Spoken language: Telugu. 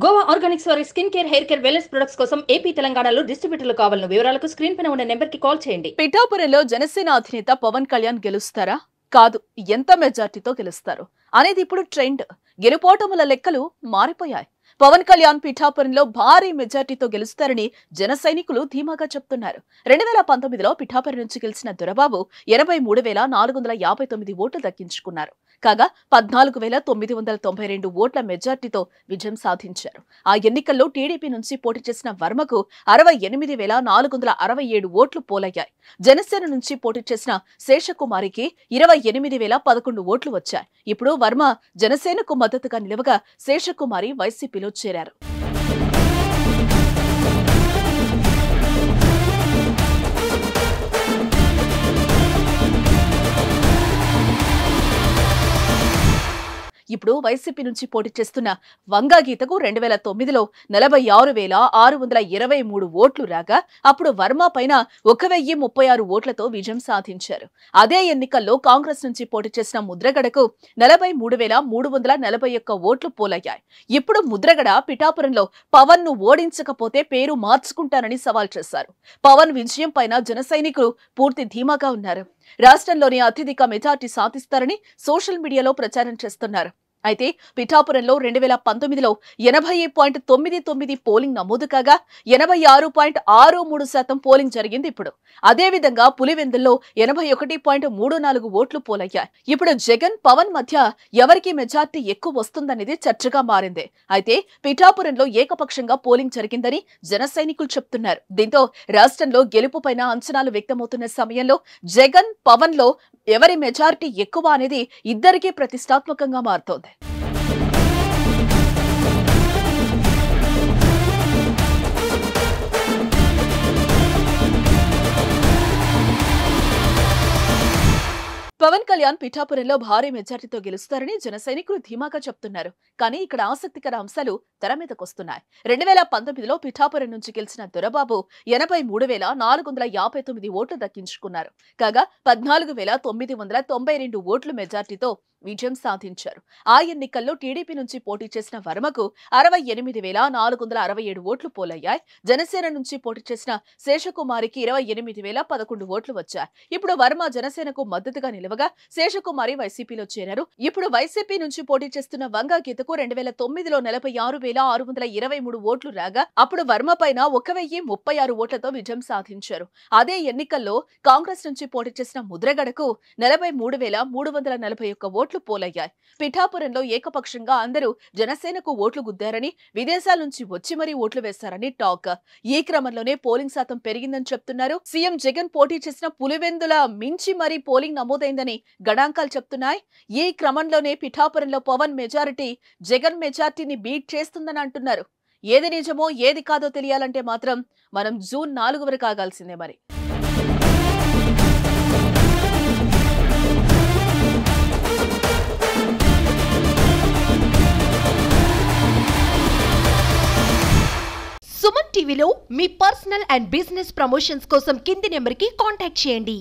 గోవా ఆర్గానిక్స్ వారి skin care, hair care, wellness products కోసం ఏపీ, తెలంగాణలో డిస్ట్రిబ్యూటర్లు కావాలను వివరాలకు స్క్రీన్ పైన ఉన్న నెంబర్ కి కాల్ చేయండి. పిఠాపురంలో జనసేన అధినేత పవన్ కళ్యాణ్ గెలుస్తారా? కాదు, ఎంత మెజార్టీతో గెలుస్తారు అనేది ఇప్పుడు ట్రెండ్. గెలుపోటముల లెక్కలు మారిపోయాయి. పవన్ కళ్యాణ్ పిఠాపురంలో భారీ మెజార్టీతో గెలుస్తారని జన సైనికులు ధీమాగా చెప్తున్నారు. 2019లో పిఠాపురం నుంచి గెలిచిన దొరబాబు 83,459 ఓట్లు దక్కించుకున్నారు. కాగా 14,992 ఓట్ల మెజార్టీతో విజయం సాధించారు. ఆ ఎన్నికల్లో టీడీపీ నుంచి పోటీ చేసిన వర్మకు 68,467 ఓట్లు పోలయ్యాయి. జనసేన నుంచి పోటీ చేసిన శేషకుమారికి 28,011 ఓట్లు వచ్చాయి. ఇప్పుడు వర్మ జనసేనకు మద్దతుగా నిలవగా శేషకుమారి వైసీపీలో చేరారు. ఇప్పుడు వైసీపీ నుంచి పోటీ చేస్తున్న వంగాగీతకు 2009లో 46,623 ఓట్లు రాగా అప్పుడు వర్మ పైన 1,036 ఓట్లతో విజయం సాధించారు. అదే ఎన్నికల్లో కాంగ్రెస్ నుంచి పోటీ చేసిన ముద్రగడకు 43,341 ఓట్లు పోలయ్యాయి. ఇప్పుడు ముద్రగడ పిఠాపురంలో పవన్ ను ఓడించకపోతే పేరు మార్చుకుంటానని సవాల్ చేశారు. పవన్ విజయం పైన జన సైనికులు పూర్తి ధీమాగా ఉన్నారు. రాష్ట్రంలోని అత్యధిక మెజార్టీ సాధిస్తారని సోషల్ మీడియాలో ప్రచారం చేస్తున్నారు. అయితే పిఠాపురంలో 2019లో 80.99 పోలింగ్ నమోదు కాగా 86.63% పోలింగ్ జరిగింది. ఇప్పుడు అదే విధంగా పులివెందుల్లో 81.34 ఓట్లు పోలయ్యాయి. ఇప్పుడు జగన్, పవన్ మధ్య ఎవరికి మెజార్టీ ఎక్కువ వస్తుందనేది చర్చగా మారింది. అయితే పిఠాపురంలో ఏకపక్షంగా పోలింగ్ జరిగిందని జన సైనికులు చెప్తున్నారు. దీంతో రాష్ట్రంలో గెలుపు పైన అంచనాలు వ్యక్తమవుతున్న సమయంలో జగన్, పవన్ లో ఎవరి మెజార్టీ ఎక్కువ అనేది ఇద్దరికీ ప్రతిష్టాత్మకంగా మారుతోంది. పవన్ కళ్యాణ్ పిఠాపురంలో భారీ మెజార్టీతో గెలుస్తారని జన సైనికులు ధీమాగా చెప్తున్నారు. కానీ ఇక్కడ ఆసక్తికర అంశాలు తెర మీదకొస్తున్నాయి. 2019లో పిఠాపురం నుంచి గెలిచిన దొరబాబు 83,459 ఓట్లు దక్కించుకున్నారు. కాగా 14,992 ఓట్ల మెజార్టీతో విజయం సాధించారు. ఆ ఎన్నికల్లో టీడీపీ నుంచి పోటీ చేసిన వర్మకు 68,467 ఓట్లు పోలయ్యాయి. జనసేన నుంచి పోటీ చేసిన శేషకుమారికి 28,011 ఓట్లు వచ్చాయి. ఇప్పుడు వర్మ జనసేనకు మద్దతుగా నిలవగా శేషకుమారి వైసీపీలో చేరారు. ఇప్పుడు వైసీపీ నుంచి పోటీ చేస్తున్న వంగాగీతకు 2009లో 46,623 ఓట్లు రాగా అప్పుడు వర్మ పైన 1,036 ఓట్లతో విజయం సాధించారు. అదే ఎన్నికల్లో కాంగ్రెస్ నుంచి పోటీ చేసిన ముద్రగడకు 43,341 ఓట్లు పోలయ్యాయి. పిఠాపురంలో ఏకపక్షంగా అందరూ జనసేనకు ఓట్లు గుద్దారని, విదేశాల నుంచి వచ్చి మరీ ఓట్లు వేశారని టాక్. ఈ క్రమంలోనే పోలింగ్ శాతం పెరిగిందని చెప్తున్నారు. సీఎం జగన్ పోటీ చేసిన పులివెందుల మించి మరీ పోలింగ్ నమోదైందని గణాంకాలు చెప్తున్నాయి. ఈ క్రమంలోనే పిఠాపురంలో పవన్ మెజారిటీ జగన్ మెజారిటీని బీట్ చేస్తుందని అంటున్నారు. ఏది నిజమో ఏది కాదో తెలియాలంటే మాత్రం మనం జూన్ 4 వరకు ఆగాల్సిందే మరి. సుమన్ టీవీలో మీ పర్సనల్ అండ్ బిజినెస్ ప్రమోషన్స్ కోసం కింది నెంబర్కి కాంటాక్ట్ చేయండి.